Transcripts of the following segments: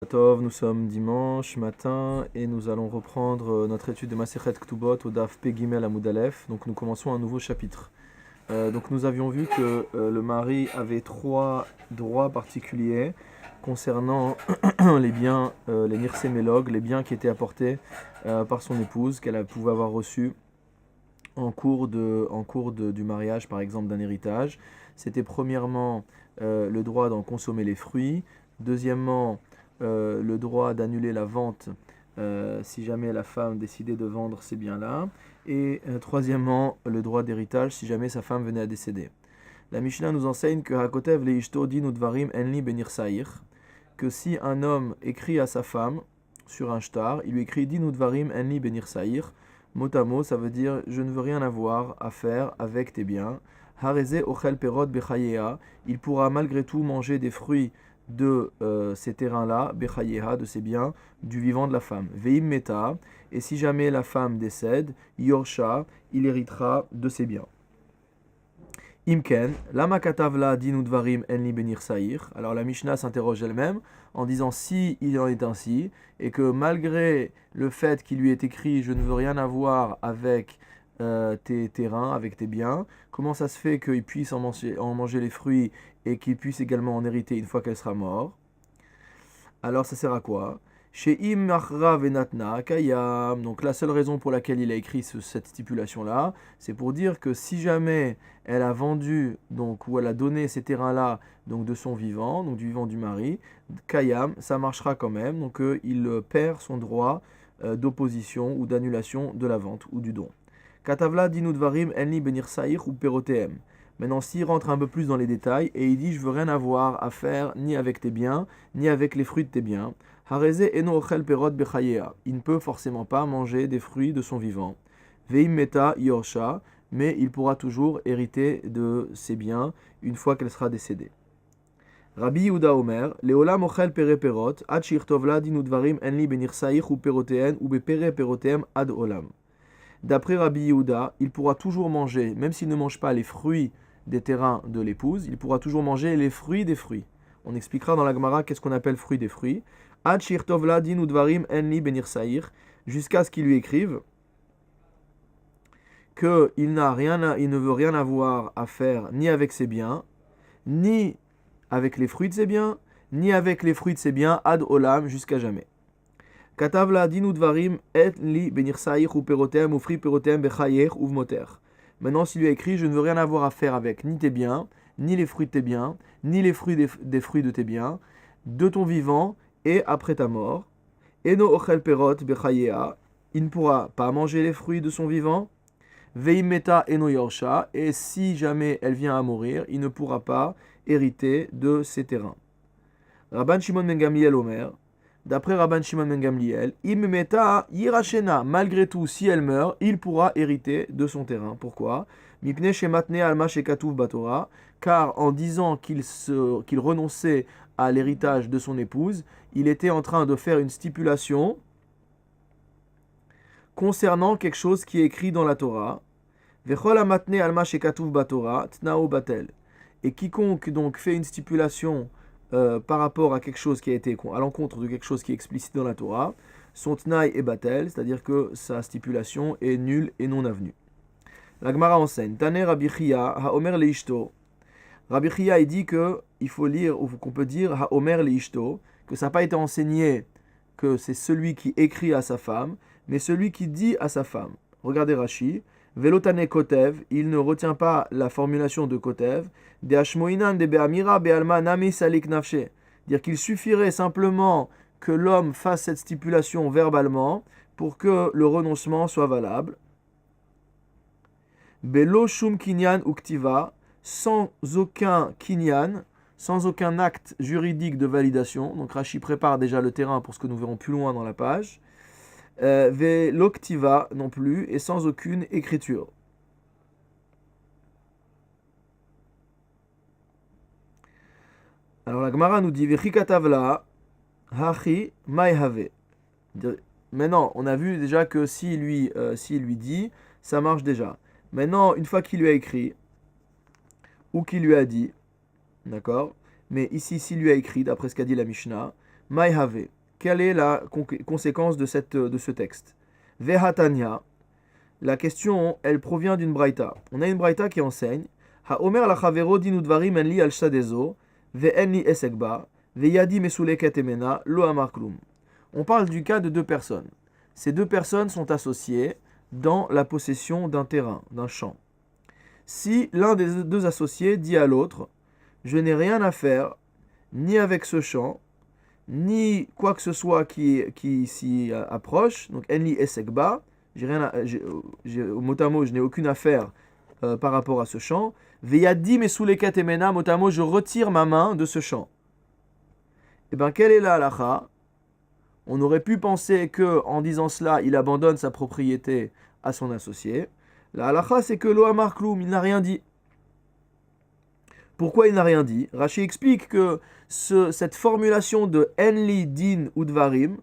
Tov, nous sommes dimanche matin et nous allons reprendre notre étude de Masechet Ktubot au Daf Pe Gimel Amud Aleph. Donc nous commençons un nouveau chapitre. Donc nous avions vu que le mari avait trois droits particuliers concernant les biens, les nirsémélog, les biens qui étaient apportés par son épouse, qu'elle pouvait avoir reçus en cours du mariage, par exemple d'un héritage. C'était premièrement le droit d'en consommer les fruits, deuxièmement le droit d'annuler la vente si jamais la femme décidait de vendre ces biens-là, et troisièmement le droit d'héritage si jamais sa femme venait à décéder. La Mishnah nous enseigne que Hakotev leishto din udvarim enli benir saïr, que si un homme écrit à sa femme sur un shtar, il lui écrit din udvarim enli benir saïr, mot à mot, ça veut dire je ne veux rien avoir à faire avec tes biens. Hareze ochel perot bechayea, il pourra malgré tout manger des fruits de ces terrains-là, bechayeha, de ces biens, du vivant de la femme. Veim meta, et si jamais la femme décède, yorsha, il héritera de ses biens. Imken, lama katavla din udvarim enli benir saïr. Alors la Mishnah s'interroge elle-même en disant si il en est ainsi, et que malgré le fait qu'il lui est écrit je ne veux rien avoir avec tes terrains, avec tes biens, comment ça se fait qu'il puisse en manger les fruits et qu'il puisse également en hériter une fois qu'elle sera morte? Alors ça sert à quoi? Chez Imachra Venatna Kayam. Donc la seule raison pour laquelle il a écrit cette stipulation-là, c'est pour dire que si jamais elle a vendu, donc, ou elle a donné ces terrains-là, donc de son vivant, donc du vivant du mari, Kayam, ça marchera quand même, donc il perd son droit d'opposition ou d'annulation de la vente ou du don. Katavla dinudvarim enli benir saïr ou peroteem. Maintenant, s'il rentre un peu plus dans les détails et il dit je veux rien avoir à faire ni avec tes biens, ni avec les fruits de tes biens. Hareze eno ochel perot bechayea. Il ne peut forcément pas manger des fruits de son vivant. Veim meta yorsha, mais il pourra toujours hériter de ses biens une fois qu'elle sera décédée. Rabbi Yehuda Omer, Leolam ochel pere perot, ad shirtovla dinudvarim enli benir saïr ou peroteen ou bepere peroteem ad olam. D'après Rabbi Yehuda, il pourra toujours manger, même s'il ne mange pas les fruits des terrains de l'épouse, il pourra toujours manger les fruits des fruits. On expliquera dans la Gemara qu'est-ce qu'on appelle fruits des fruits. Ad shirtovla din udvarim enli benir saïr, jusqu'à ce qu'il lui écrive qu'il il ne veut rien avoir à faire ni avec ses biens, ni avec les fruits de ses biens, ni avec les fruits de ses biens ad olam, jusqu'à jamais. Katavla din udvarim enli benir saïr ou perotem ou fruits perotem bechayer ou vmoter. Maintenant, s'il lui a écrit, je ne veux rien avoir à faire avec ni tes biens, ni les fruits de tes biens, ni les fruits des fruits de tes biens, de ton vivant et après ta mort. Eno ochel perot bechayea, il ne pourra pas manger les fruits de son vivant. Veim meta eno yorsha, et si jamais elle vient à mourir, il ne pourra pas hériter de ses terrains. Rabban Shimon ben Gamliel Omer, d'après Rabban Shimon ben Gamliel, im meta yirachena, malgré tout, si elle meurt, il pourra hériter de son terrain. Pourquoi? Mipne shematne alma shekatuv batora, car en disant qu'il renonçait à l'héritage de son épouse, il était en train de faire une stipulation concernant quelque chose qui est écrit dans la Torah. Vechol amatne alma shekatuv batora tnao batel. Et quiconque donc fait une stipulation par rapport à quelque chose qui a été à l'encontre de quelque chose qui est explicite dans la Torah, son tnaï est batel, c'est-à-dire que sa stipulation est nulle et non avenue. La Gemara enseigne, Taner Rabbi Chia haomer leishto. Rabbi Chia il dit que il faut lire ou qu'on peut dire haomer leishto, que ça n'a pas été enseigné que c'est celui qui écrit à sa femme, mais celui qui dit à sa femme. Regardez Rashi. Velotane kotev, il ne retient pas la formulation de kotev, de hashmoinan de be'amira be'alma nami salik nafshe. Dire qu'il suffirait simplement que l'homme fasse cette stipulation verbalement pour que le renoncement soit valable. Belo shum kinyan uktiva, sans aucun kinyan, sans aucun acte juridique de validation. Donc Rashi prépare déjà le terrain pour ce que nous verrons plus loin dans la page. L'octiva non plus, et sans aucune écriture. Alors la Gemara nous dit Vechikatavla hachi maihave. Maintenant, on a vu déjà que s'il lui dit, ça marche déjà. Maintenant, une fois qu'il lui a écrit, ou qu'il lui a dit, d'accord, mais ici, s'il lui a écrit, d'après ce qu'a dit la Mishnah, Maïhave. Quelle est la conséquence de ce texte? Vehatanya. La question, elle provient d'une braïta. On a une braïta qui enseigne Haomer la chavero dinu dvarim en li al shadezo, ve'en li esekba, ve'yadi mesuleket emena, lo amar klum. On parle du cas de deux personnes. Ces deux personnes sont associées dans la possession d'un terrain, d'un champ. Si l'un des deux associés dit à l'autre je n'ai rien à faire ni avec ce champ, ni quoi que ce soit qui s'y approche, donc enli esekba, mot à mot, je n'ai aucune affaire par rapport à ce champ. Veyadi mesuleket emena, mot à mot, je retire ma main de ce champ. Eh bien, quelle est la halacha? On aurait pu penser que en disant cela, il abandonne sa propriété à son associé. La halacha, c'est que lo amar kloum, il n'a rien dit. Pourquoi il n'a rien dit? Rashi explique que cette formulation de enli din ou dvarim,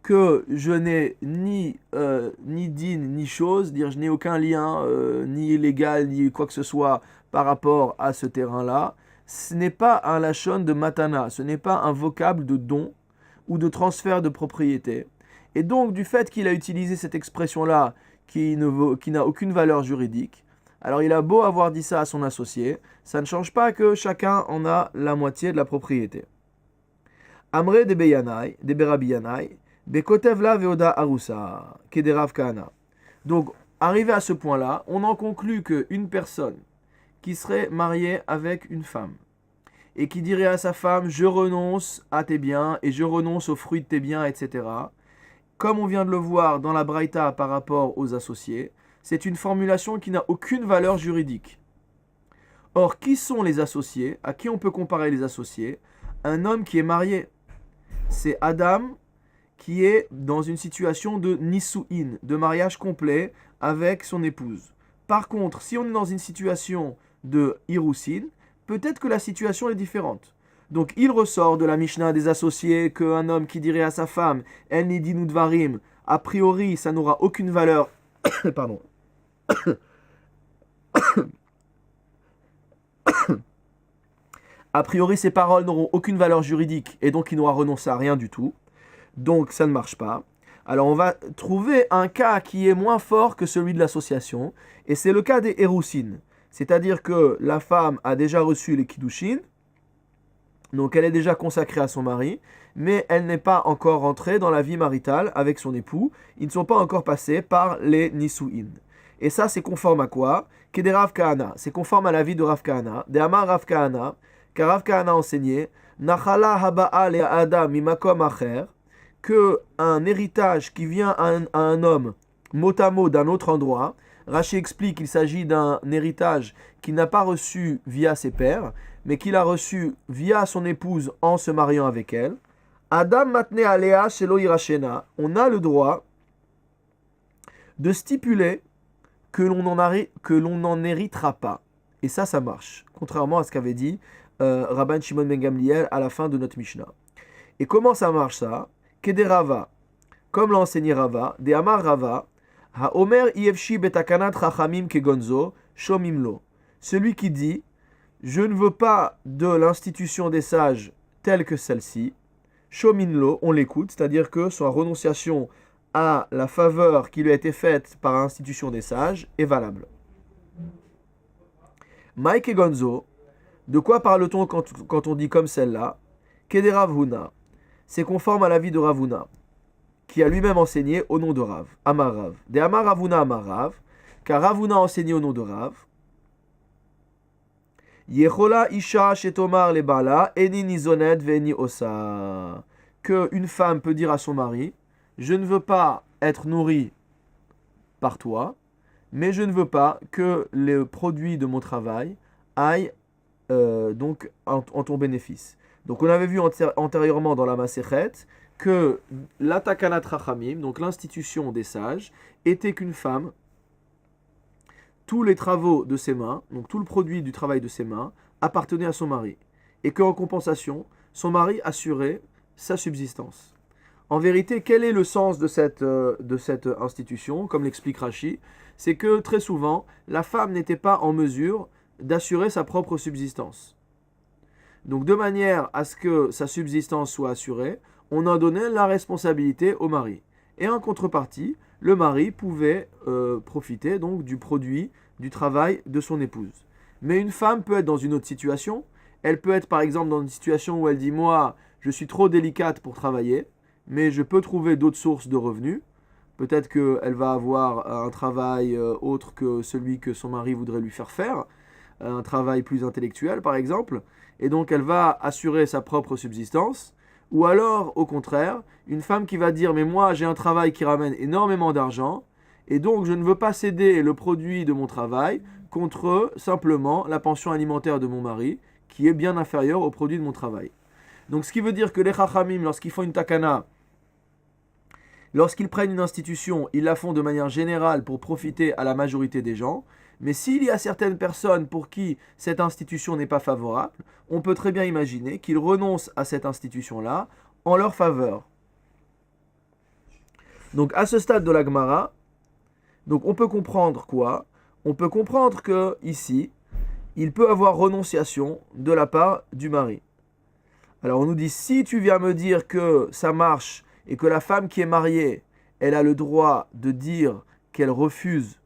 que je n'ai ni din ni chose, dire je n'ai aucun lien ni légal ni quoi que ce soit par rapport à ce terrain-là, ce n'est pas un lachon de matana, ce n'est pas un vocable de don ou de transfert de propriété. Et donc du fait qu'il a utilisé cette expression-là qui n'a aucune valeur juridique, alors il a beau avoir dit ça à son associé, ça ne change pas que chacun en a la moitié de la propriété. Amre de Beyanai, de Berabi Yanai, Bekotev la veoda arusa, Kederav Kahana. Donc, arrivé à ce point-là, on en conclut qu'une personne qui serait mariée avec une femme et qui dirait à sa femme je renonce à tes biens et je renonce aux fruits de tes biens, etc. Comme on vient de le voir dans la Braïta par rapport aux associés, c'est une formulation qui n'a aucune valeur juridique. Or, qui sont les associés? À qui on peut comparer les associés? Un homme qui est marié. C'est Adam qui est dans une situation de nisu'in, de mariage complet avec son épouse. Par contre, si on est dans une situation de irusin, peut-être que la situation est différente. Donc, il ressort de la Mishnah des associés qu'un homme qui dirait à sa femme « En li dinu dvarim », a priori, ça n'aura aucune valeur. Pardon. A priori, ces paroles n'auront aucune valeur juridique et donc il n'aura renoncé à rien du tout. Donc, ça ne marche pas. Alors, on va trouver un cas qui est moins fort que celui de l'association et c'est le cas des Erusin. C'est-à-dire que la femme a déjà reçu les Kiddushin, donc elle est déjà consacrée à son mari, mais elle n'est pas encore rentrée dans la vie maritale avec son époux. Ils ne sont pas encore passés par les Nisu'in. Et ça, c'est conforme à quoi? Kede Rav Kahana. C'est conforme à l'avis de Rav Kahana. De Amar Rav Kahana, car Rav Kahana a enseigné Nachala haba'a le adam mimakom acher, que un héritage qui vient à un homme mot à mot d'un autre endroit. Rashi explique qu'il s'agit d'un héritage qu'il n'a pas reçu via ses pères, mais qu'il a reçu via son épouse en se mariant avec elle. Adam matne alea shelo irashena. On a le droit de stipuler que l'on n'en héritera pas. Et ça marche. Contrairement à ce qu'avait dit Rabban Shimon ben Gamliel à la fin de notre Mishnah. Et comment ça marche ça? Kede Rava, comme l'a enseigné Rava, de Amar Rava, Haomer Yevshi betakanat chachamim kegonzo, shomimlo. Celui qui dit je ne veux pas de l'institution des sages telle que celle-ci, shomimlo, on l'écoute, c'est-à-dire que sa renonciation à la faveur qui lui a été faite par l'institution des sages est valable. Mike et Gonzo, de quoi parle-t-on quand on dit comme celle-là? Kede Rav Huna, c'est conforme à l'avis de Rav Huna, qui a lui-même enseigné au nom de Rav, Amar Rav. De Amar Rav Huna Amar Rav, car Rav Huna a enseigné au nom de Rav. Yechola isha shetomar le bala eni nizonet veni osa. Que une femme peut dire à son mari, je ne veux pas être nourrie par toi, mais je ne veux pas que les produits de mon travail aillent donc en ton bénéfice. Donc on avait vu antérieurement dans la Masechet que la takanat chachamim, donc l'institution des sages, était qu'une femme, tous les travaux de ses mains, donc tout le produit du travail de ses mains, appartenait à son mari. Et qu'en compensation, son mari assurait sa subsistance. En vérité, quel est le sens de cette institution? Comme l'explique Rashi, c'est que très souvent, la femme n'était pas en mesure d'assurer sa propre subsistance. Donc de manière à ce que sa subsistance soit assurée, on a donné la responsabilité au mari. Et en contrepartie, le mari pouvait profiter donc du produit, du travail de son épouse. Mais une femme peut être dans une autre situation. Elle peut être par exemple dans une situation où elle dit « Moi, je suis trop délicate pour travailler, mais je peux trouver d'autres sources de revenus. » Peut-être qu'elle va avoir un travail autre que celui que son mari voudrait lui faire faire, un travail plus intellectuel par exemple, et donc elle va assurer sa propre subsistance. Ou alors, au contraire, une femme qui va dire « Mais moi, j'ai un travail qui ramène énormément d'argent, et donc je ne veux pas céder le produit de mon travail contre simplement la pension alimentaire de mon mari, qui est bien inférieure au produit de mon travail. » Donc ce qui veut dire que les Chachamim, lorsqu'ils font une takana, lorsqu'ils prennent une institution, ils la font de manière générale pour profiter à la majorité des gens. Mais s'il y a certaines personnes pour qui cette institution n'est pas favorable, on peut très bien imaginer qu'ils renoncent à cette institution-là en leur faveur. Donc à ce stade de la Gemara, donc on peut comprendre quoi? On peut comprendre que ici, il peut avoir renonciation de la part du mari. Alors on nous dit, si tu viens me dire que ça marche et que la femme qui est mariée, elle a le droit de dire qu'elle refuse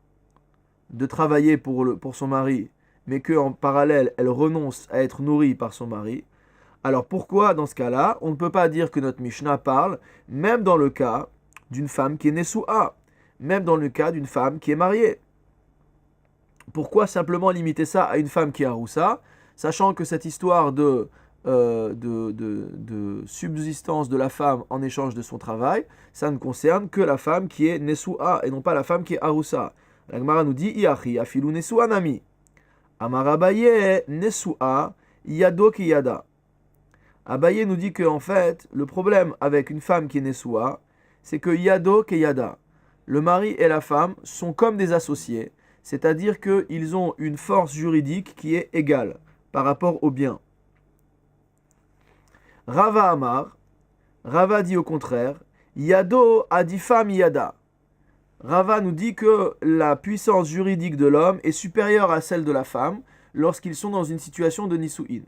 de travailler pour son mari, mais qu'en parallèle, elle renonce à être nourrie par son mari, alors pourquoi, dans ce cas-là, on ne peut pas dire que notre Mishnah parle, même dans le cas d'une femme qui est Nesou'a, même dans le cas d'une femme qui est mariée? Pourquoi simplement limiter ça à une femme qui est Aroussa, sachant que cette histoire de subsistance de la femme en échange de son travail, ça ne concerne que la femme qui est Nesou'a et non pas la femme qui est Aroussa. La Gemara nous dit Iachi afilu Nesou'a nami. Amar Abaye Nesou'a yado ki yada. Abaye nous dit que en fait, le problème avec une femme qui est Nesou'a, c'est que yado ki yada. Le mari et la femme sont comme des associés, c'est-à-dire qu'ils ont une force juridique qui est égale par rapport au bien. Rava Amar, Rava dit au contraire, Yado adifam yada. Rava nous dit que la puissance juridique de l'homme est supérieure à celle de la femme lorsqu'ils sont dans une situation de Nisu'in.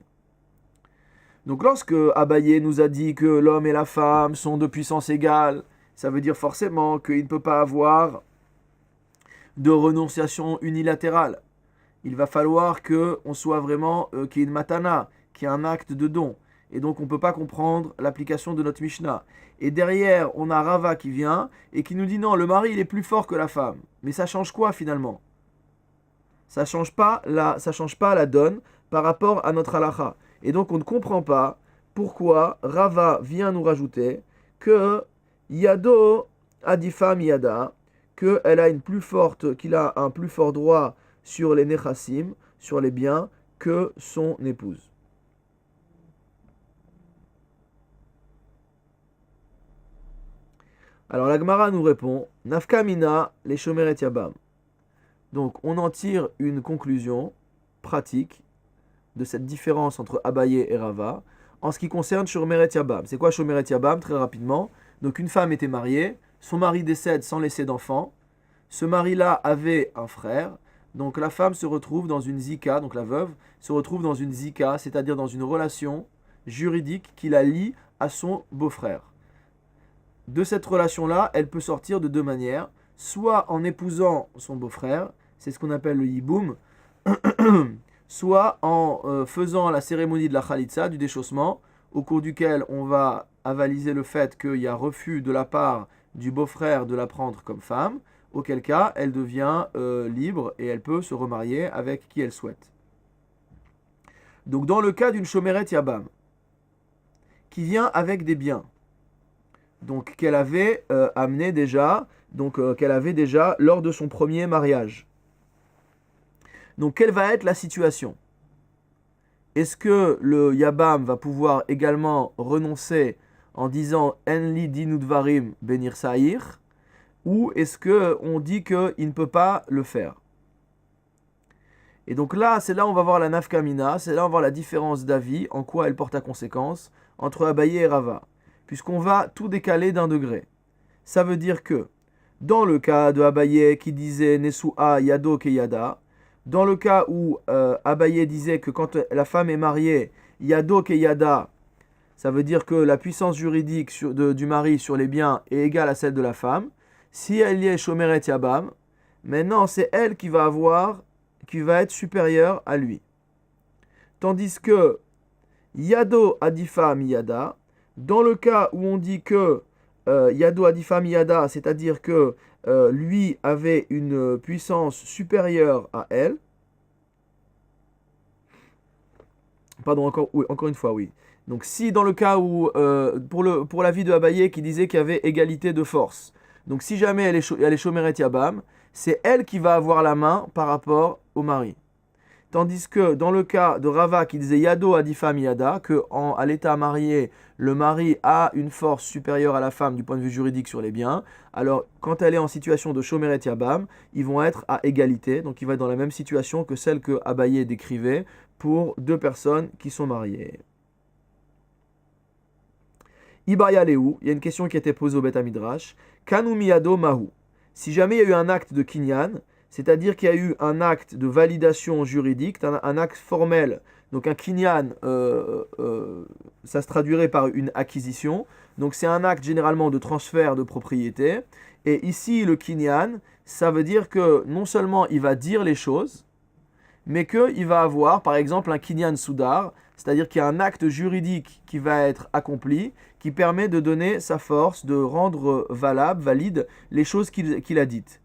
Donc lorsque Abaye nous a dit que l'homme et la femme sont de puissance égale, ça veut dire forcément qu'il ne peut pas avoir de renonciation unilatérale. Il va falloir qu'on soit vraiment, qu'il y ait une matana, qu'il y ait un acte de don. Et donc on ne peut pas comprendre l'application de notre Mishnah. Et derrière, on a Rava qui vient et qui nous dit non, le mari il est plus fort que la femme. Mais ça change quoi finalement? Ça change pas la donne par rapport à notre halakha. Et donc on ne comprend pas pourquoi Rava vient nous rajouter que Yado adifam yada, qu'il a un plus fort droit sur les nechassim, sur les biens, que son épouse. Alors la Gemara nous répond, Nafka mina les shomeret yabam. Donc on en tire une conclusion pratique de cette différence entre Abaye et Rava en ce qui concerne shomeret yabam. C'est quoi shomeret yabam? Très rapidement. Donc une femme était mariée, son mari décède sans laisser d'enfant. Ce mari-là avait un frère. Donc la femme se retrouve dans une zika, donc la veuve se retrouve dans une zika, c'est-à-dire dans une relation juridique qui la lie à son beau-frère. De cette relation-là, elle peut sortir de deux manières, soit en épousant son beau-frère, c'est ce qu'on appelle le yiboum, soit en faisant la cérémonie de la khalitsa, du déchaussement, au cours duquel on va avaliser le fait qu'il y a refus de la part du beau-frère de la prendre comme femme, auquel cas elle devient libre et elle peut se remarier avec qui elle souhaite. Donc dans le cas d'une shomeret yabam, qui vient avec des biens, donc qu'elle avait amené déjà, qu'elle avait déjà lors de son premier mariage. Donc quelle va être la situation? Est-ce que le Yabam va pouvoir également renoncer en disant Enli dinu dvarim benir sa'ir, ou est-ce qu'on dit qu'il ne peut pas le faire? Et donc là, c'est là où on va voir la nafkamina, c'est là où on va voir la différence d'avis, en quoi elle porte à conséquence, entre Abaye et Rava. Puisqu'on va tout décaler d'un degré. Ça veut dire que, dans le cas de Abaye qui disait Nesou'a Yado Keyada, dans le cas où Abaye disait que quand la femme est mariée, Yado Keyada, ça veut dire que la puissance juridique du mari sur les biens est égale à celle de la femme. Si elle y est Shomeret Yabam, maintenant c'est elle qui va être supérieure à lui. Tandis que Yado Adifa Miyada, dans le cas où on dit que Yado Adifa Miyada, c'est-à-dire que lui avait une puissance supérieure à elle, pardon, encore une fois, oui. Donc si dans le cas où, pour l'avis de Abaye qui disait qu'il y avait égalité de force, donc si jamais elle est Shomeret Yabam, c'est elle qui va avoir la main par rapport au mari. Tandis que dans le cas de Rava qui disait Yado Adifa Miyada, à l'état marié, le mari a une force supérieure à la femme du point de vue juridique sur les biens, alors quand elle est en situation de Shomeret Yabam, ils vont être à égalité, donc il va être dans la même situation que celle que Abaye décrivait pour deux personnes qui sont mariées. Ibaya Lehu, il y a une question qui a été posée au Bet Midrash. Kanu Miyado Mahu. Si jamais il y a eu un acte de Kinyan, c'est-à-dire qu'il y a eu un acte de validation juridique, un acte formel, donc un Kinyan, ça se traduirait par une acquisition, donc c'est un acte généralement de transfert de propriété, et ici le Kinyan, ça veut dire que non seulement il va dire les choses, mais qu'il va avoir par exemple un Kinyan Soudar, c'est-à-dire qu'il y a un acte juridique qui va être accompli, qui permet de donner sa force, de rendre valide les choses qu'il a dites.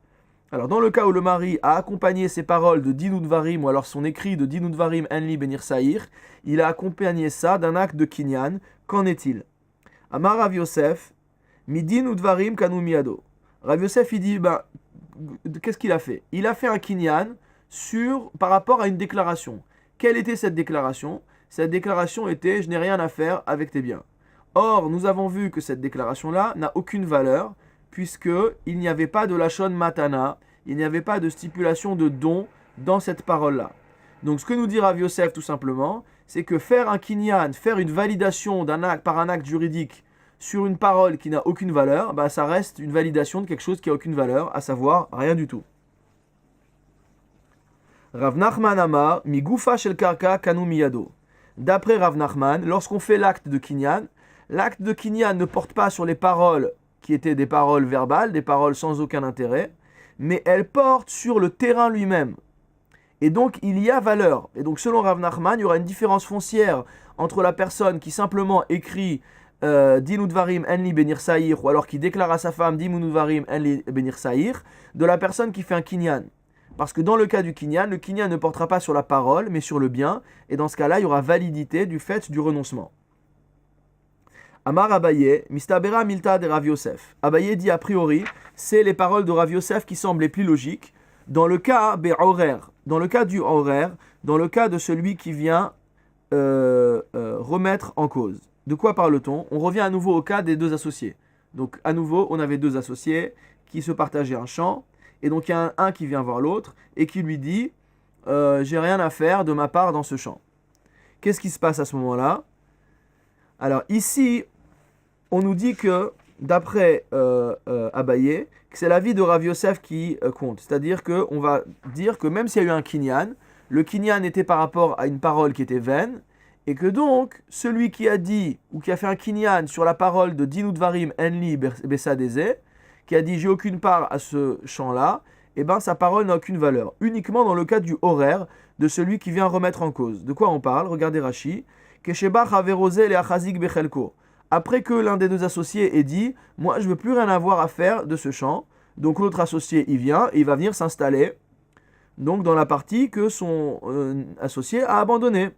Alors dans le cas où le mari a accompagné ses paroles de Din Udvarim, ou alors son écrit de Din Udvarim Enli Benir Saïr, il a accompagné ça d'un acte de Kinyan, qu'en est-il? Amar Rav Yosef, Midin Udvarim Kanu Miyado. Rav Yosef il dit, qu'est-ce qu'il a fait? Il a fait un Kinyan par rapport à une déclaration. Quelle était cette déclaration? Cette déclaration était « je n'ai rien à faire avec tes biens ». Or, nous avons vu que cette déclaration-là n'a aucune valeur, puisqu'il n'y avait pas de lachon matana, il n'y avait pas de stipulation de don dans cette parole-là. Donc ce que nous dit Rav Yosef tout simplement, c'est que faire un kinyan, faire une validation par un acte juridique sur une parole qui n'a aucune valeur, ça reste une validation de quelque chose qui n'a aucune valeur, à savoir rien du tout. Rav Nachman Amar, mi gufa shel karka kanu miyado. D'après Rav Nachman, lorsqu'on fait l'acte de kinyan ne porte pas sur les paroles qui étaient des paroles verbales, des paroles sans aucun intérêt, mais elle porte sur le terrain lui-même. Et donc, il y a valeur. Et donc, selon Rav Nachman, il y aura une différence foncière entre la personne qui simplement écrit Din Udvarim Enli Benir Saïr, ou alors qui déclare à sa femme Din Udvarim Enli Benir Saïr, de la personne qui fait un kinyan. Parce que dans le cas du kinyan, le kinyan ne portera pas sur la parole, mais sur le bien, et dans ce cas-là, il y aura validité du fait du renoncement. Amar Abaye, Mistabera Milta de Rav Yosef. Abaye dit a priori, c'est les paroles de Rav Yosef qui semblent les plus logiques. Dans le cas du horaire, dans le cas de celui qui vient remettre en cause. De quoi parle-t-on? On revient à nouveau au cas des deux associés. Donc à nouveau, on avait deux associés qui se partageaient un champ, et donc il y a un qui vient voir l'autre et qui lui dit j'ai rien à faire de ma part dans ce champ. Qu'est-ce qui se passe à ce moment-là? Alors ici, on nous dit que, d'après Abaye, que c'est l'avis de Rav Yosef qui compte. C'est-à-dire qu'on va dire que même s'il y a eu un kinyan, le kinyan était par rapport à une parole qui était vaine, et que donc, celui qui a dit, ou qui a fait un kinyan sur la parole de Din Udvarim Enli Bessadeze, qui a dit « j'ai aucune part à ce champ-là », sa parole n'a aucune valeur. Uniquement dans le cas du horaire de celui qui vient remettre en cause. De quoi on parle? Regardez Rashi. Après que l'un des deux associés ait dit « moi je ne veux plus rien avoir à faire de ce champ », donc l'autre associé il vient et il va venir s'installer donc dans la partie que son associé a abandonnée.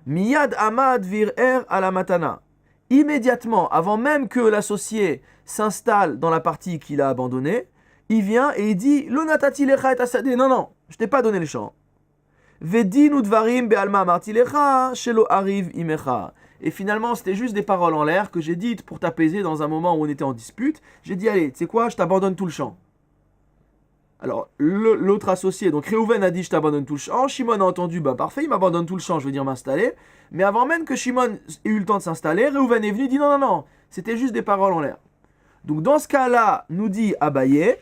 Miyad Amad Vir'er à la matana. Immédiatement, avant même que l'associé s'installe dans la partie qu'il a abandonnée, il vient et il dit « Lonatati lecha et asadeh » non, je t'ai pas donné le champ. Vedin udvarim be'alma amarti lecha shelo arrive imecha. Et finalement, c'était juste des paroles en l'air que j'ai dites pour t'apaiser dans un moment où on était en dispute. J'ai dit, allez, tu sais quoi, je t'abandonne tout le champ. Alors, l'autre associé, donc Réhouven a dit, je t'abandonne tout le champ. Shimon a entendu, parfait, il m'abandonne tout le champ, je veux dire m'installer. Mais avant même que Shimon ait eu le temps de s'installer, Réhouven est venu, dit, non, c'était juste des paroles en l'air. Donc, dans ce cas-là, nous dit Abaye,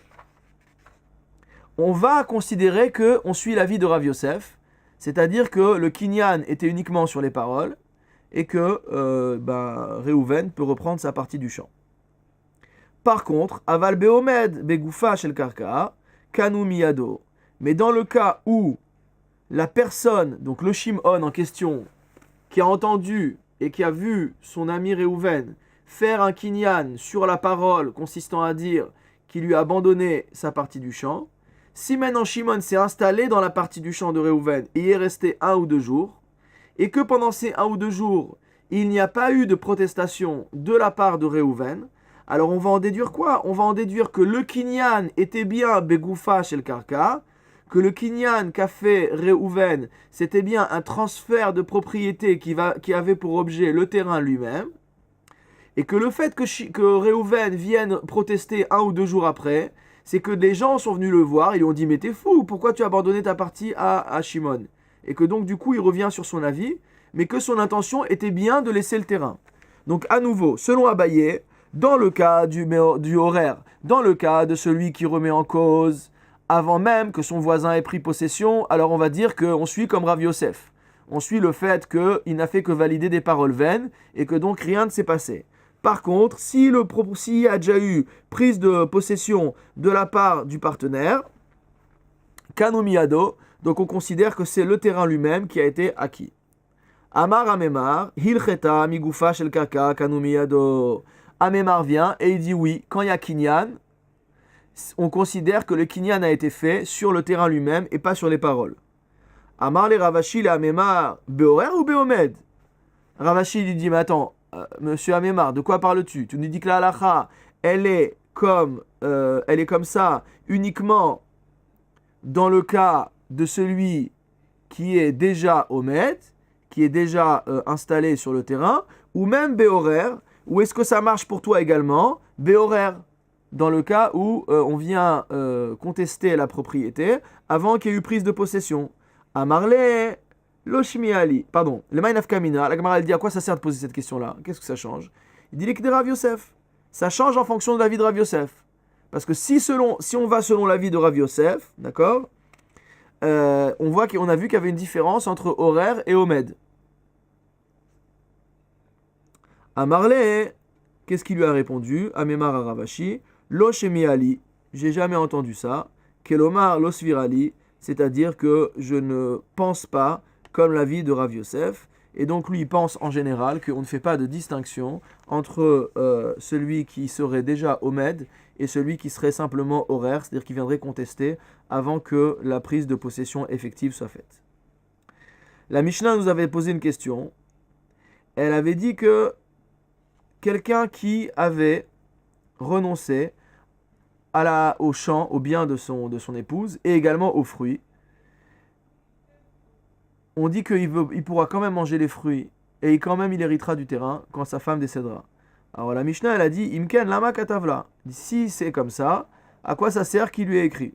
on va considérer qu'on suit l'avis de Rav Yosef, c'est-à-dire que le kinyan était uniquement sur les paroles, et que Réhouven peut reprendre sa partie du champ. Par contre, Aval Beomed, Begoufa Shel Karka, Kanu Miyado. Mais dans le cas où la personne, donc le Shimon en question, qui a entendu et qui a vu son ami Réhouven faire un kinyan sur la parole consistant à dire qu'il lui a abandonné sa partie du champ, si maintenant Shimon s'est installé dans la partie du champ de Réhouven et y est resté 1 ou 2 jours, et que pendant ces 1 ou 2 jours, il n'y a pas eu de protestation de la part de Réhouven, alors on va en déduire quoi? On va en déduire que le kinyan était bien Begoufa chez le Karka, que le kinyan qu'a fait Réhouven, c'était bien un transfert de propriété qui avait pour objet le terrain lui-même, et que le fait que Réhouven vienne protester 1 ou 2 jours après, c'est que des gens sont venus le voir, ils lui ont dit « Mais t'es fou, pourquoi tu as abandonné ta partie à Shimon ?» Et que donc du coup il revient sur son avis, mais que son intention était bien de laisser le terrain. Donc à nouveau, selon Abaye, dans le cas du horaire, dans le cas de celui qui remet en cause, avant même que son voisin ait pris possession, alors on va dire qu'on suit comme Rav Yosef. On suit le fait qu'il n'a fait que valider des paroles vaines et que donc rien ne s'est passé. Par contre, s'il y a déjà eu prise de possession de la part du partenaire, Kanu Miyado, donc on considère que c'est le terrain lui-même qui a été acquis. Amar Amemar, Hilcheta Migoufa Shel Kaka Kanu Miyado. Amemar vient et il dit oui, quand il y a Kinyan, on considère que le Kinyan a été fait sur le terrain lui-même et pas sur les paroles. Amar le Ravashi le Amemar, Beorer ou Beomed? Ravashi lui dit, mais attends, monsieur Amemar, de quoi parles-tu? Tu nous dis que la halacha, elle est comme ça uniquement dans le cas de celui qui est déjà Omed, qui est déjà installé sur le terrain, ou même Beorer. Ou est-ce que ça marche pour toi également? Béhoraire, dans le cas où on vient contester la propriété avant qu'il y ait eu prise de possession. Amarle, Loshmiali. Pardon, le Maïnaf Kamina, la Gemara elle dit à quoi ça sert de poser cette question-là? Qu'est-ce que ça change? Il dit que de Rav Yosef. Ça change en fonction de l'avis de Rav Yosef. Parce que si on va selon l'avis de Rav Yosef, d'accord, on a vu qu'il y avait une différence entre horaire et omed. Amarle, qu'est-ce qu'il lui a répondu? Amemar à Ravashi, Lo Shemi Ali, j'ai jamais entendu ça. Kelomar Lo Svirali, c'est-à-dire que je ne pense pas comme l'avis de Rav Yosef. Et donc lui, il pense en général qu'on ne fait pas de distinction entre celui qui serait déjà Omed et celui qui serait simplement horaire, c'est-à-dire qui viendrait contester avant que la prise de possession effective soit faite. La Mishnah nous avait posé une question. Elle avait dit que quelqu'un qui avait renoncé au champ, au bien de son épouse, et également aux fruits, on dit qu'il pourra quand même manger les fruits, et quand même il héritera du terrain quand sa femme décédera. Alors la Mishnah, elle a dit, Imken lama katavla. Si c'est comme ça, à quoi ça sert qu'il lui ait écrit?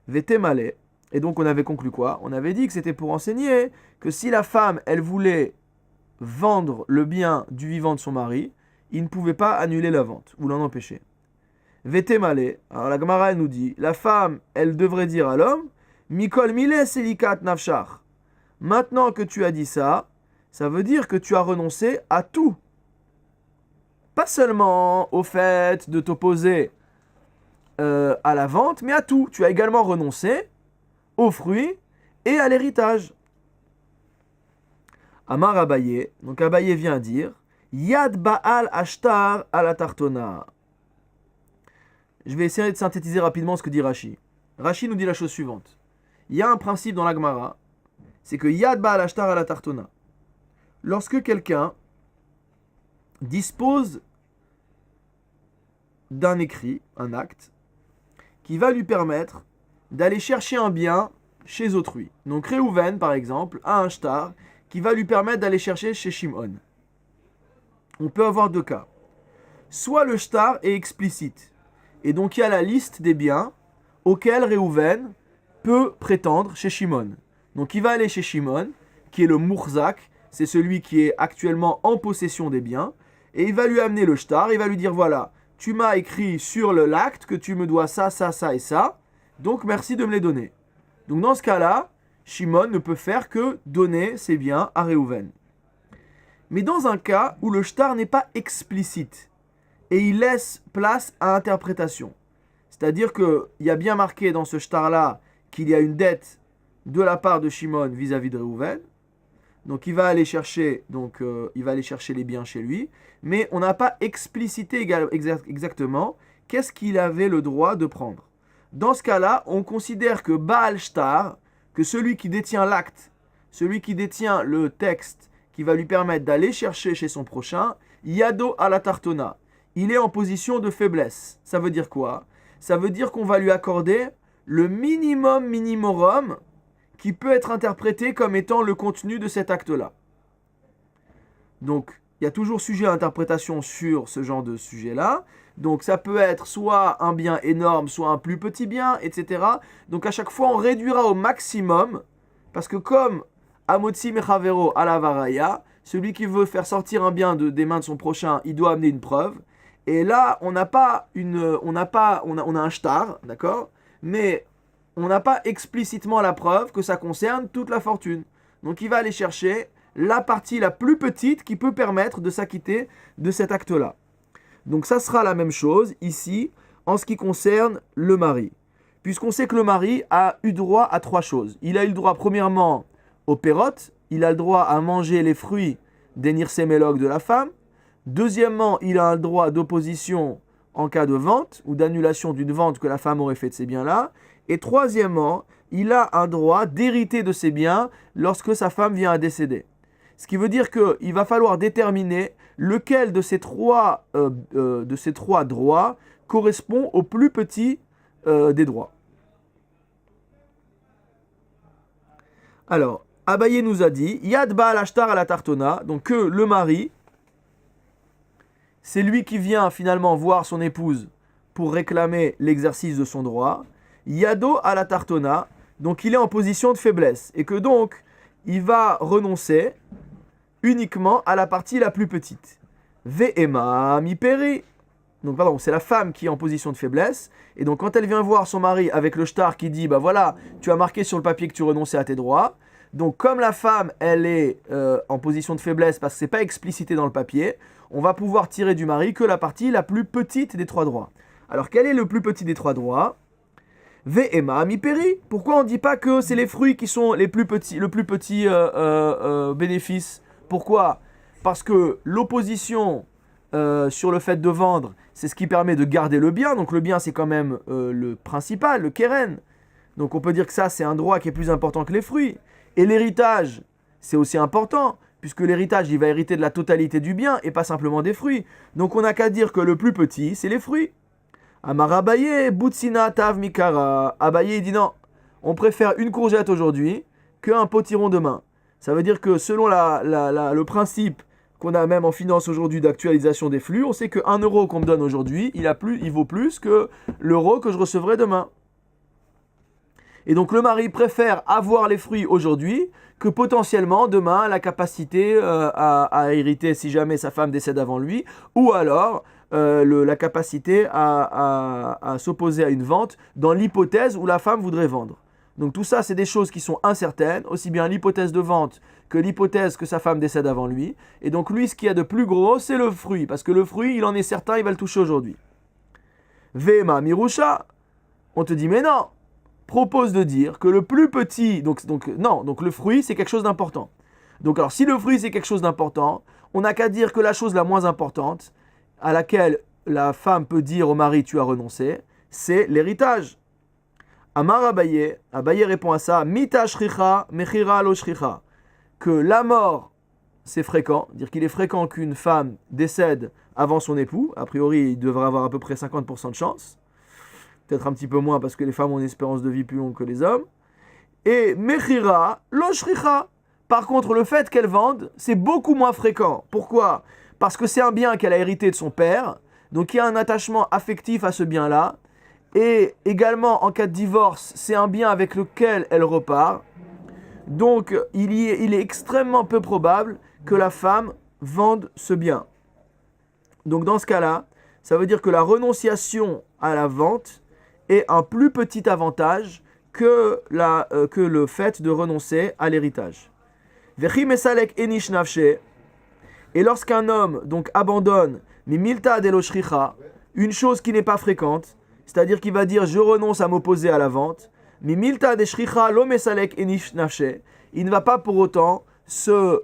Vete malé. Et donc on avait conclu quoi? On avait dit que c'était pour enseigner que si la femme, elle voulait vendre le bien du vivant de son mari, il ne pouvait pas annuler la vente ou l'en empêcher. Vete malé. Alors la Gemara elle nous dit, la femme, elle devrait dire à l'homme, Mikol mile selikat nafshach. Maintenant que tu as dit ça, ça veut dire que tu as renoncé à tout. Pas seulement au fait de t'opposer à la vente, mais à tout. Tu as également renoncé aux fruits et à l'héritage. Amar Abaye, donc Abaye vient dire, Yad Baal Ashtar à la Tartona. Je vais essayer de synthétiser rapidement ce que dit Rashi. Rashi nous dit la chose suivante. Il y a un principe dans la Gemara, c'est que Yad Baal Ashtar à la Tartona. Lorsque quelqu'un dispose d'un écrit, un acte, qui va lui permettre d'aller chercher un bien chez autrui. Donc Réhouven, par exemple, a un shtar qui va lui permettre d'aller chercher chez Shimon. On peut avoir deux cas. Soit le shtar est explicite, et donc il y a la liste des biens auxquels Réhouven peut prétendre chez Shimon. Donc il va aller chez Shimon, qui est le Mourzak, c'est celui qui est actuellement en possession des biens, et il va lui amener le shtar, il va lui dire voilà, tu m'as écrit sur l'acte que tu me dois ça, ça, ça et ça, donc merci de me les donner. Donc dans ce cas-là, Shimon ne peut faire que donner ses biens à Réhouven. mais dans un cas où le shtar n'est pas explicite et il laisse place à interprétation. C'est-à-dire qu'il y a bien marqué dans ce shtar-là qu'il y a une dette de la part de Shimon vis-à-vis de Reuven. Donc il va aller chercher, les biens chez lui, mais on n'a pas explicité exactement qu'est-ce qu'il avait le droit de prendre. Dans ce cas-là, on considère que Baal Shtar, que celui qui détient l'acte, celui qui détient le texte qui va lui permettre d'aller chercher chez son prochain, Yado à la Tartona, il est en position de faiblesse. Ça veut dire quoi? Ça veut dire qu'on va lui accorder le minimum minimorum qui peut être interprété comme étant le contenu de cet acte-là. Donc, il y a toujours sujet à interprétation sur ce genre de sujet-là. Donc, ça peut être soit un bien énorme, soit un plus petit bien, etc. Donc, à chaque fois, on réduira au maximum, parce que comme Amotzi Mechavero à la Varaya, celui qui veut faire sortir un bien des mains de son prochain, il doit amener une preuve. Et là, on a un shtar, d'accord? Mais on n'a pas explicitement la preuve que ça concerne toute la fortune. Donc il va aller chercher la partie la plus petite qui peut permettre de s'acquitter de cet acte-là. Donc ça sera la même chose ici en ce qui concerne le mari. Puisqu'on sait que le mari a eu droit à 3 choses. Il a eu le droit premièrement au pérote, il a le droit à manger les fruits des nirsémélogues de la femme. Deuxièmement, il a un droit d'opposition en cas de vente ou d'annulation d'une vente que la femme aurait fait de ces biens-là. Et troisièmement, il a un droit d'hériter de ses biens lorsque sa femme vient à décéder. Ce qui veut dire qu'il va falloir déterminer lequel de ces trois droits correspond au plus petit des droits. Alors, Abaye nous a dit, Yad Baal Ashtar à la Tartona, donc que le mari, c'est lui qui vient finalement voir son épouse pour réclamer l'exercice de son droit. Yado à la Tartona, donc il est en position de faiblesse. Et que donc, il va renoncer uniquement à la partie la plus petite. Ve'ema miperi. Donc pardon, c'est la femme qui est en position de faiblesse. Et donc quand elle vient voir son mari avec le shtar qui dit, bah voilà, tu as marqué sur le papier que tu renonçais à tes droits. Donc comme la femme, elle est en position de faiblesse parce que c'est pas explicité dans le papier, on va pouvoir tirer du mari que la partie la plus petite des 3 droits. Alors quel est le plus petit des 3 droits? Ve'ema miperi. Pourquoi on ne dit pas que c'est les fruits qui sont le plus petit bénéfice? Pourquoi? Parce que l'opposition sur le fait de vendre, c'est ce qui permet de garder le bien. Donc le bien, c'est quand même le principal, le keren. Donc on peut dire que ça, c'est un droit qui est plus important que les fruits. Et l'héritage, c'est aussi important, puisque l'héritage, il va hériter de la totalité du bien et pas simplement des fruits. Donc on n'a qu'à dire que le plus petit, c'est les fruits. Amar Abaye, Butsina Tav Mikara. Abaye, il dit non, on préfère une courgette aujourd'hui qu'un potiron demain. Ça veut dire que selon le principe qu'on a même en finance aujourd'hui d'actualisation des flux, on sait que 1 euro qu'on me donne aujourd'hui, il vaut plus que l'euro que je recevrai demain. Et donc le mari préfère avoir les fruits aujourd'hui que potentiellement demain la capacité à hériter si jamais sa femme décède avant lui, ou alors la capacité à s'opposer à une vente dans l'hypothèse où la femme voudrait vendre. Donc tout ça, c'est des choses qui sont incertaines, aussi bien l'hypothèse de vente que l'hypothèse que sa femme décède avant lui. Et donc lui, ce qu'il y a de plus gros, c'est le fruit, parce que le fruit, il en est certain, il va le toucher aujourd'hui. Vema Mirusha, on te dit, mais non, propose de dire que le plus petit, donc le fruit, c'est quelque chose d'important. Donc alors, si le fruit, c'est quelque chose d'important, on n'a qu'à dire que la chose la moins importante, à laquelle la femme peut dire au mari, tu as renoncé, c'est l'héritage. Amar Abaye, Abaye répond à ça, Mita shricha, mechira lo shricha, que la mort, c'est fréquent, dire qu'il est fréquent qu'une femme décède avant son époux, a priori il devrait avoir à peu près 50% de chance, peut-être un petit peu moins parce que les femmes ont une espérance de vie plus longue que les hommes, et mechira lo shricha, par contre le fait qu'elle vende, c'est beaucoup moins fréquent. Pourquoi? Parce que c'est un bien qu'elle a hérité de son père, donc il y a un attachement affectif à ce bien-là. Et également, en cas de divorce, c'est un bien avec lequel elle repart. Donc, il est extrêmement peu probable que la femme vende ce bien. Donc, dans ce cas-là, ça veut dire que la renonciation à la vente est un plus petit avantage que le fait de renoncer à l'héritage. Vechi mesalek enish nafshe. Et lorsqu'un homme donc abandonne mimilta adelo shricha, une chose qui n'est pas fréquente, c'est-à-dire qu'il va dire je renonce à m'opposer à la vente, mimilta de shricha lo mesalek enish nafshe, il ne va pas pour autant se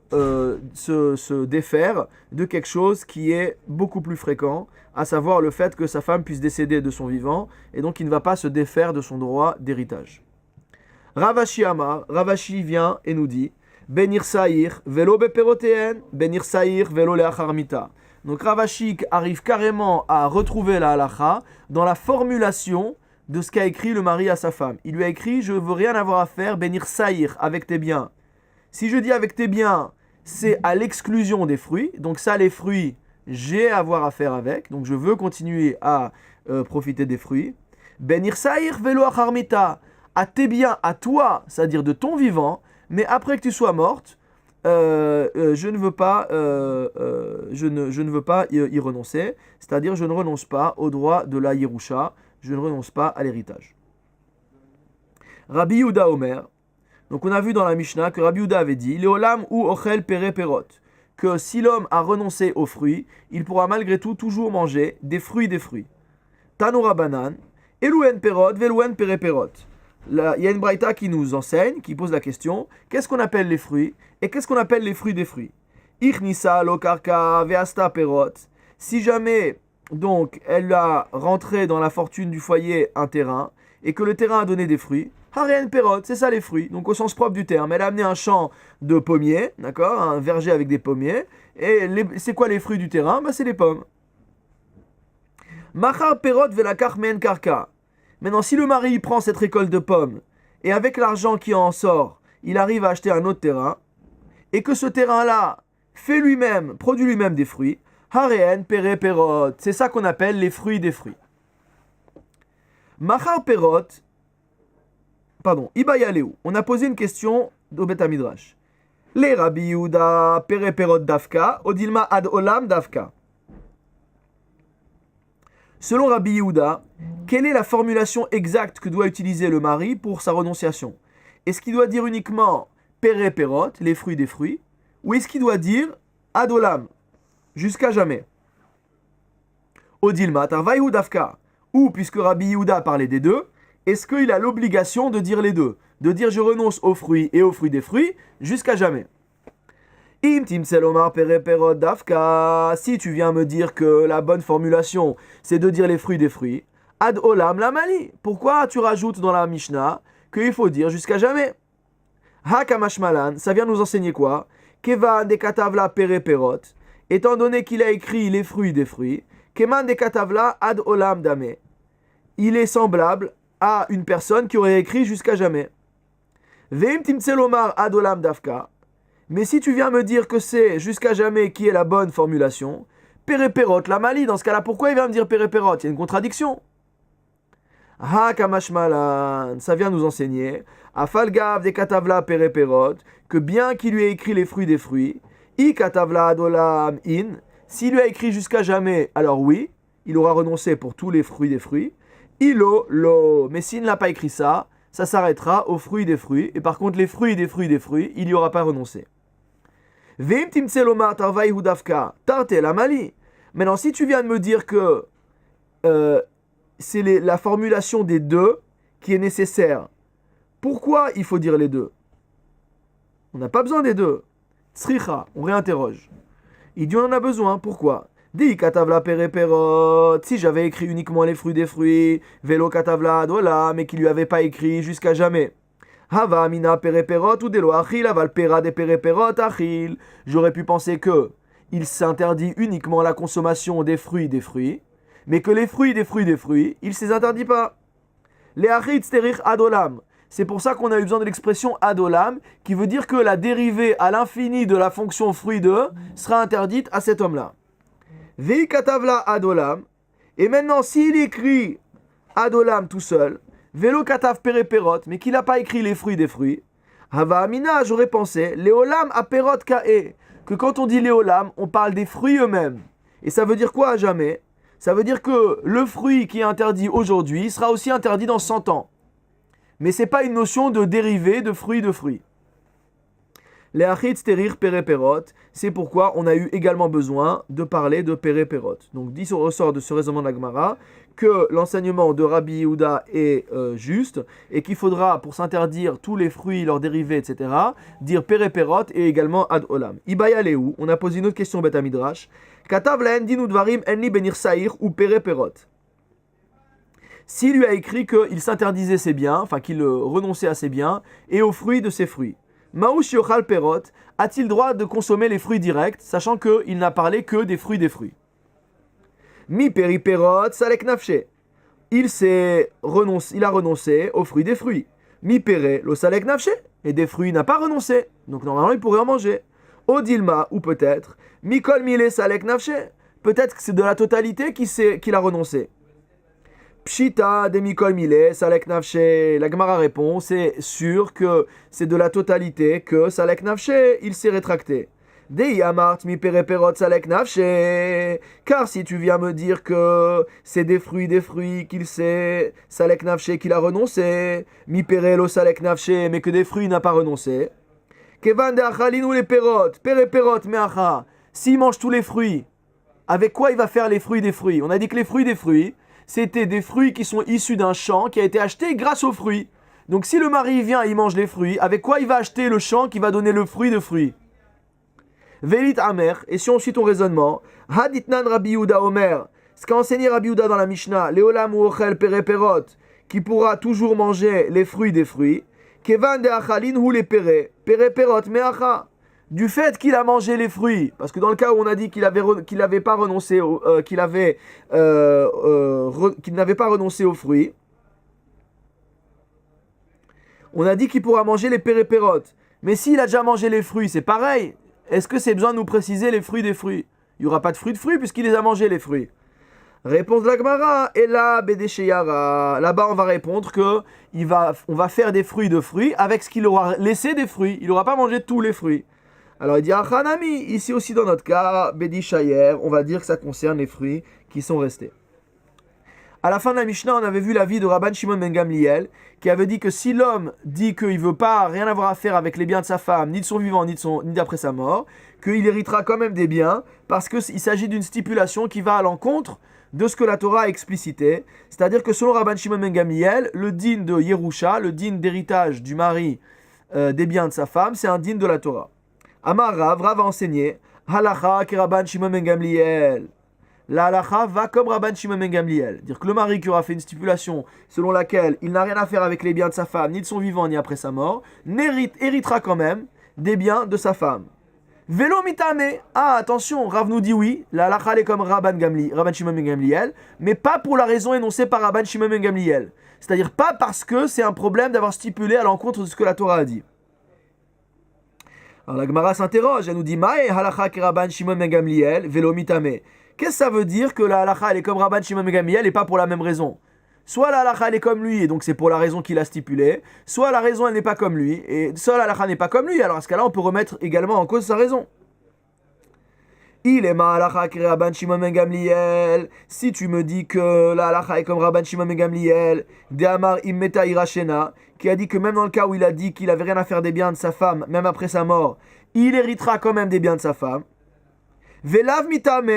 défaire de quelque chose qui est beaucoup plus fréquent, à savoir le fait que sa femme puisse décéder de son vivant, et donc il ne va pas se défaire de son droit d'héritage. Ravashi Amar, Ravashi vient et nous dit Benir Saïr, velo beperotéen, Benir Saïr, velo leacharmita. Donc Ravashi arrive carrément à retrouver la halacha dans la formulation de ce qu'a écrit le mari à sa femme. Il lui a écrit je ne veux rien avoir à faire, Benir Saïr, avec tes biens. Si je dis avec tes biens, c'est à l'exclusion des fruits. Donc ça, les fruits, j'ai à avoir à faire avec. Donc je veux continuer à profiter des fruits. Benir Saïr, velo acharmita. À tes biens, à toi, c'est-à-dire de ton vivant, mais après que tu sois morte, je ne veux pas, je ne veux pas y renoncer, c'est-à-dire je ne renonce pas au droit de la Yerusha, je ne renonce pas à l'héritage. Rabbi Yehuda Omer, donc on a vu dans la Mishnah que Rabbi Yehuda avait dit, Léolam ou ochel pere perot, que si l'homme a renoncé aux fruits, il pourra malgré tout toujours manger des fruits. Tanoura banan, eluen perot, veluen pere perot. Là, il y a une braïta qui nous enseigne, qui pose la question, qu'est-ce qu'on appelle les fruits et qu'est-ce qu'on appelle les fruits des fruits? Ichnisa lo karka veasta perot. Si jamais donc elle a rentré dans la fortune du foyer un terrain et que le terrain a donné des fruits, harien perot, c'est ça les fruits. Donc au sens propre du terme, elle a amené un champ de pommiers, d'accord, un verger avec des pommiers. Et c'est quoi les fruits du terrain? C'est les pommes. Machar perot velakar men karka. Maintenant, si le mari prend cette récolte de pommes et avec l'argent qui en sort, il arrive à acheter un autre terrain et que ce terrain-là produit lui-même des fruits, hareen pere perot, c'est ça qu'on appelle les fruits des fruits. Machar perot, ibayaleu. On a posé une question au Bet Midrash. Les Rabbi Yehuda pere perot dafka, odilma ad olam dafka. Selon Rabbi Yehuda, quelle est la formulation exacte que doit utiliser le mari pour sa renonciation? Est-ce qu'il doit dire uniquement pere perot, les fruits des fruits, ou est-ce qu'il doit dire adolam, jusqu'à jamais? Odilma tarvaïhu dafka, ou puisque Rabbi Yehuda parlait des deux, est-ce qu'il a l'obligation de dire les deux? De dire je renonce aux fruits et aux fruits des fruits jusqu'à jamais? Im timselomar pere perot dafka, si tu viens me dire que la bonne formulation c'est de dire les fruits des fruits, ad olam la mali, pourquoi tu rajoutes dans la Mishnah qu'il faut dire jusqu'à jamais? Hakamashmalan, ça vient nous enseigner quoi? Kevan de katavla pere perot, étant donné qu'il a écrit les fruits des fruits, keman de katavla ad olam dame, il est semblable à une personne qui aurait écrit jusqu'à jamais. Veim timselomar ad olam dafka, mais si tu viens me dire que c'est jusqu'à jamais qui est la bonne formulation, pere perot la mali, dans ce cas-là, pourquoi il vient me dire pere perot? Il y a une contradiction. Ha kamashmalan, ça vient nous enseigner, afalgav de katavla pere perot, que bien qu'il lui ait écrit les fruits des fruits, i katavla adolam in, s'il lui a écrit jusqu'à jamais, alors oui, il aura renoncé pour tous les fruits des fruits, ilo lo, mais s'il n'a pas écrit ça, ça s'arrêtera aux fruits des fruits, et par contre les fruits des fruits des fruits, il n'y aura pas renoncé. Veim timtselomar tarvaïhu dafka, tarte la mali. Maintenant, si tu viens de me dire que c'est la formulation des deux qui est nécessaire, pourquoi il faut dire les deux? On n'a pas besoin des deux. Tsricha, on réinterroge. Il dit on en a besoin, pourquoi? Di katavla pere perot, si j'avais écrit uniquement les fruits des fruits, velo katavla adola, mais qu'il lui avait pas écrit jusqu'à jamais. Hava amina pere perot ou delo achil aval pera de pere perot achil. J'aurais pu penser que il s'interdit uniquement la consommation des fruits, mais que les fruits des fruits, il ne s'les interdit pas. Les achit sterich adolam. C'est pour ça qu'on a eu besoin de l'expression adolam, qui veut dire que la dérivée à l'infini de la fonction fruit de sera interdite à cet homme-là. Vei katavla adolam. Et maintenant, s'il écrit adolam tout seul, velo katav pere perot, mais qu'il n'a pas écrit les fruits des fruits, hava amina, j'aurais pensé, léolam a perot kae, que quand on dit léolam, on parle des fruits eux-mêmes. Et ça veut dire quoi à jamais? Ça veut dire que le fruit qui est interdit aujourd'hui sera aussi interdit dans 100 ans. Mais ce n'est pas une notion de dérivé de fruits. Les achitz terir pereperot, c'est pourquoi on a eu également besoin de parler de pereperot. Donc, dit on ressort de ce raisonnement de la Gemara que l'enseignement de Rabbi Yehuda est juste et qu'il faudra, pour s'interdire tous les fruits, leurs dérivés, etc., dire pereperot et également ad olam. Ibaya lehu, on a posé une autre question au Bet Midrash. Katav lahen dinu dvarim enli benir saïr ou pereperot. S'il lui a écrit qu'il s'interdisait ses biens, enfin qu'il renonçait à ses biens et aux fruits de ses fruits. Maouch yochal perot, a-t-il droit de consommer les fruits directs, sachant qu'il n'a parlé que des fruits des fruits? Mi periperot salek nafshe. Il a renoncé aux fruits des fruits. Mi pere lo salek nafshe. Et des fruits il n'a pas renoncé. Donc normalement il pourrait en manger. Odilma, ou peut-être, mi kol mile salek nafshe. Peut-être que c'est de la totalité qu'il a renoncé. Pshita de mikol mile salek nafshe. La Gemara répond, c'est sûr que c'est de la totalité que salek nafshe, il s'est rétracté. Dei amart mi pereperot salek nafshe. Car si tu viens me dire que c'est des fruits qu'il s'est salek nafshe qu'il a renoncé, mi perelo salek nafshe, mais que des fruits il n'a pas renoncé. Kevan de achalinu les perot, pereperot meacha. S'il mange tous les fruits, avec quoi il va faire les fruits des fruits? On a dit que les fruits des fruits, c'était des fruits qui sont issus d'un champ qui a été acheté grâce aux fruits. Donc si le mari vient et il mange les fruits, avec quoi il va acheter le champ qui va donner le fruit de fruits? Velit amer, et si on suit ton raisonnement, Haditnan Rabbi Yehuda Omer, ce qu'a enseigné Rabbi Yehuda dans la Mishnah, Leolam ou Ochel Pereperot, qui pourra toujours manger les fruits des fruits, Kevan de Achalin ou les Pereperot Meacha, du fait qu'il a mangé les fruits, parce que dans le cas où on a dit qu'il n'avait pas renoncé qu'il n'avait pas renoncé aux fruits, on a dit qu'il pourra manger les Pereperot. Mais s'il a déjà mangé les fruits, c'est pareil. Est-ce que c'est besoin de nous préciser les fruits des fruits? Il n'y aura pas de fruits puisqu'il les a mangés les fruits. Réponse de la Gemara, et là, Bédécheyara. Là-bas, on va répondre que on va faire des fruits de fruits avec ce qu'il aura laissé des fruits. Il n'aura pas mangé tous les fruits. Alors il dit Achanami, ici aussi dans notre cas, Bédéchayer, on va dire que ça concerne les fruits qui sont restés. À la fin de la Mishnah, on avait vu l'avis de Rabban Shimon ben Gamliel, qui avait dit que si l'homme dit qu'il ne veut pas rien avoir à faire avec les biens de sa femme, ni de son vivant, ni d'après sa mort, qu'il héritera quand même des biens, parce qu'il s'agit d'une stipulation qui va à l'encontre de ce que la Torah a explicité. C'est-à-dire que selon Rabban Shimon ben Gamliel, le din de Yerusha, le din d'héritage du mari des biens de sa femme, c'est un din de la Torah. Amar Rav a enseigné, Halacha ki Rabban Shimon ben Gamliel. La halacha va comme Rabban Shimon ben Gamliel. Dire que le mari qui aura fait une stipulation selon laquelle il n'a rien à faire avec les biens de sa femme, ni de son vivant, ni après sa mort, héritera quand même des biens de sa femme. Vélo mitame. Ah, attention, Rav nous dit oui, la halacha est comme Rabban Shimon ben Gamliel, mais pas pour la raison énoncée par Rabban Shimon ben Gamliel. C'est-à-dire pas parce que c'est un problème d'avoir stipulé à l'encontre de ce que la Torah a dit. Alors la Gemara s'interroge, elle nous dit Mae halacha ki Rabban Shimon ben Gamliel, vélo mitame. Qu'est-ce que ça veut dire que la halakha elle est comme Rabban Shimon ben Gamliel et pas pour la même raison? Soit la halakha elle est comme lui et donc c'est pour la raison qu'il a stipulée, soit la raison elle n'est pas comme lui et soit la halakha n'est pas comme lui. Alors à ce cas-là on peut remettre également en cause sa raison. Il est ma halakha qui Rabban Shimon ben Gamliel. Si tu me dis que la halakha est comme Rabban Shimon ben Gamliel, de Amar immeta irachena, qui a dit que même dans le cas où il a dit qu'il avait rien à faire des biens de sa femme, même après sa mort, il héritera quand même des biens de sa femme. Velav mitame.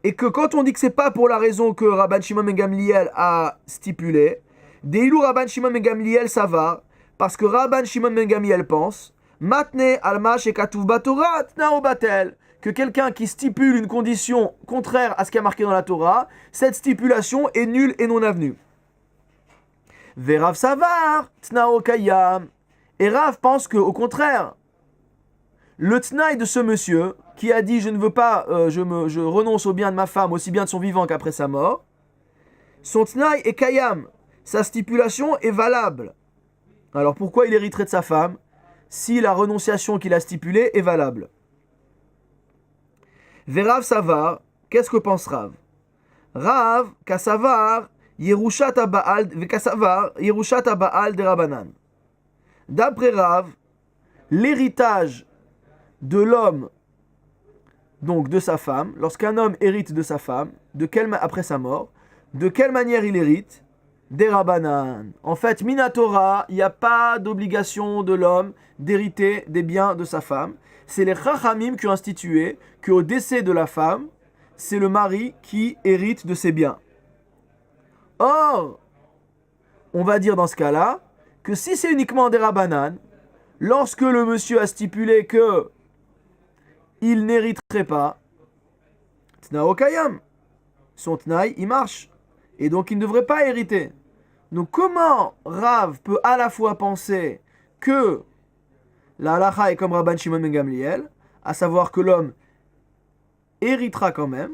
Et que quand on dit que c'est pas pour la raison que Rabban Shimon ben Gamliel a stipulé, Deilou Rabban Shimon ben Gamliel ça va, parce que Rabban Shimon ben Gamliel pense, Matne alma shekatuv batorah tnao batel, que quelqu'un qui stipule une condition contraire à ce qui a marqué dans la Torah, cette stipulation est nulle et non avenue. Verav savar tnao kayam, et Rav pense que au contraire, le tnaï de ce monsieur qui a dit je ne veux pas, je renonce au bien de ma femme aussi bien de son vivant qu'après sa mort, son tnaï est kayam, sa stipulation est valable. Alors pourquoi il hériterait de sa femme si la renonciation qu'il a stipulée est valable? Verav savar, qu'est-ce que pense Rav? Rav kasavar yerushat habaal de Rabbanan. D'après Rav, l'héritage de l'homme, donc de sa femme, lorsqu'un homme hérite de sa femme, après sa mort, de quelle manière il hérite? des Rabbanan. En fait, Minatora, il n'y a pas d'obligation de l'homme d'hériter des biens de sa femme. C'est les Chachamim qui ont institué qu'au décès de la femme, c'est le mari qui hérite de ses biens. Or, on va dire dans ce cas-là que si c'est uniquement des Rabbanan, lorsque le monsieur a stipulé que il n'hériterait pas, Tnao Kayam, son Tnaï, il marche. Et donc il ne devrait pas hériter. Donc comment Rav peut à la fois penser que la halacha est comme Rabban Shimon ben Gamliel, à savoir que l'homme héritera quand même,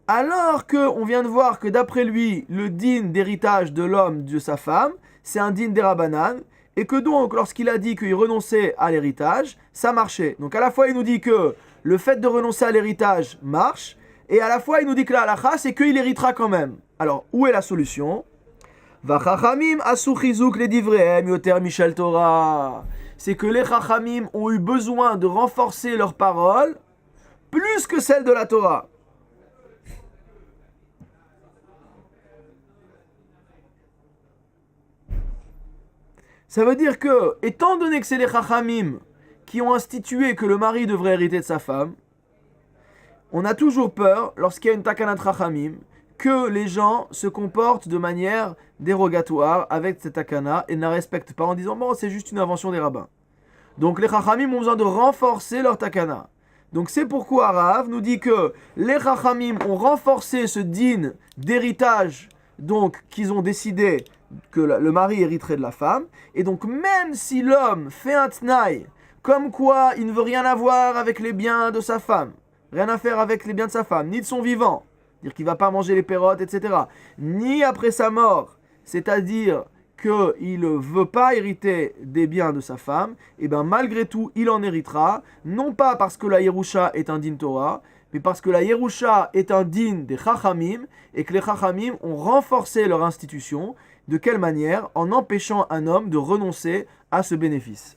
alors qu'on vient de voir que d'après lui, le din d'héritage de l'homme de sa femme, c'est un din des Rabbanan, et que donc lorsqu'il a dit qu'il renonçait à l'héritage, ça marchait. Donc à la fois il nous dit que le fait de renoncer à l'héritage marche, et à la fois il nous dit que la halacha c'est qu'il héritera quand même. Alors où est la solution? Vachachamim asu chizuk ledivrehem yoter mishal Torah. C'est que les chachamim ont eu besoin de renforcer leurs paroles plus que celles de la Torah. Ça veut dire que, étant donné que c'est les chachamim qui ont institué que le mari devrait hériter de sa femme, on a toujours peur, lorsqu'il y a une takana de chachamim, que les gens se comportent de manière dérogatoire avec cette takana et ne la respectent pas en disant bon c'est juste une invention des rabbins. Donc les chachamim ont besoin de renforcer leur takana. Donc c'est pourquoi Rav nous dit que les chachamim ont renforcé ce din d'héritage, donc qu'ils ont décidé que le mari hériterait de la femme, et donc même si l'homme fait un tnaï, comme quoi il ne veut rien avoir avec les biens de sa femme, rien à faire avec les biens de sa femme, ni de son vivant, dire qu'il ne va pas manger les pérotes, etc., ni après sa mort, c'est-à-dire qu'il ne veut pas hériter des biens de sa femme, et bien malgré tout, il en héritera, non pas parce que la Yerusha est un din Torah, mais parce que la Yerusha est un din des Chachamim, et que les Chachamim ont renforcé leur institution. De quelle manière? En empêchant un homme de renoncer à ce bénéfice.